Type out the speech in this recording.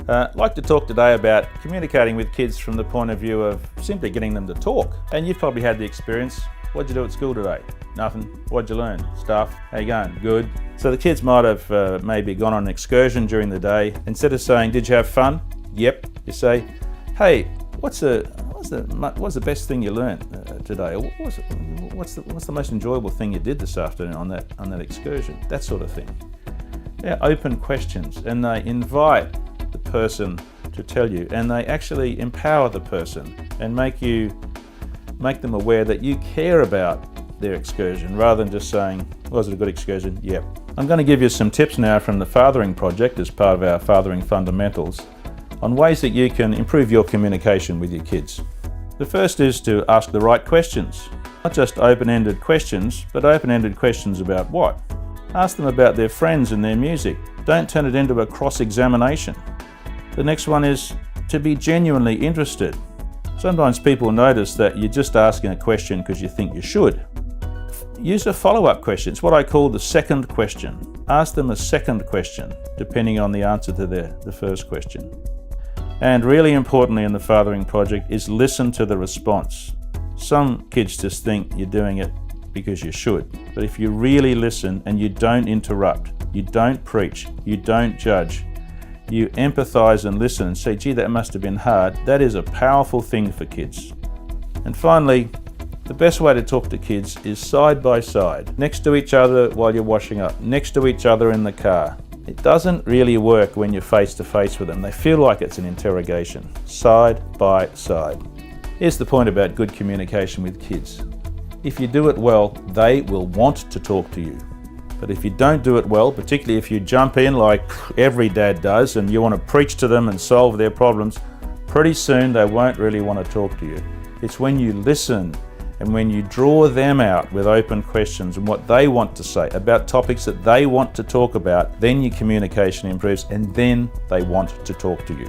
I'd like to talk today about communicating with kids from the point of view of simply getting them to talk. And you've probably had the experience. What'd you do at school today? Nothing. What'd you learn? Stuff. How you going? Good. So the kids might have maybe gone on an excursion during the day. Instead of saying, did you have fun? Yep. You say, hey, what's the best thing you learned today? Or what's the most enjoyable thing you did this afternoon on that excursion? That sort of thing. They're open questions, and they invite the person to tell you, and they actually empower the person and make them aware that you care about their excursion, rather than just saying, was it a good excursion? Yep. I'm going to give you some tips now from the Fathering Project as part of our Fathering Fundamentals on ways that you can improve your communication with your kids. The first is to ask the right questions. Not just open-ended questions, but open-ended questions about what? Ask them about their friends and their music. Don't turn it into a cross-examination. The next one is to be genuinely interested. Sometimes people notice that you're just asking a question because you think you should. Use a follow-up question. It's what I call the second question. Ask them a second question, depending on the answer to the first question. And really importantly in the Fathering Project is listen to the response. Some kids just think you're doing it because you should. But if you really listen and you don't interrupt, you don't preach, you don't judge, you empathize and listen and say, gee, that must have been hard, that is a powerful thing for kids. And finally, the best way to talk to kids is side by side, next to each other while you're washing up, next to each other in the car. It doesn't really work when you're face to face with them. They feel like it's an interrogation, side by side. Here's the point about good communication with kids. If you do it well, they will want to talk to you. But if you don't do it well, particularly if you jump in like every dad does and you want to preach to them and solve their problems, pretty soon they won't really want to talk to you. It's when you listen and when you draw them out with open questions and what they want to say about topics that they want to talk about, then your communication improves and then they want to talk to you.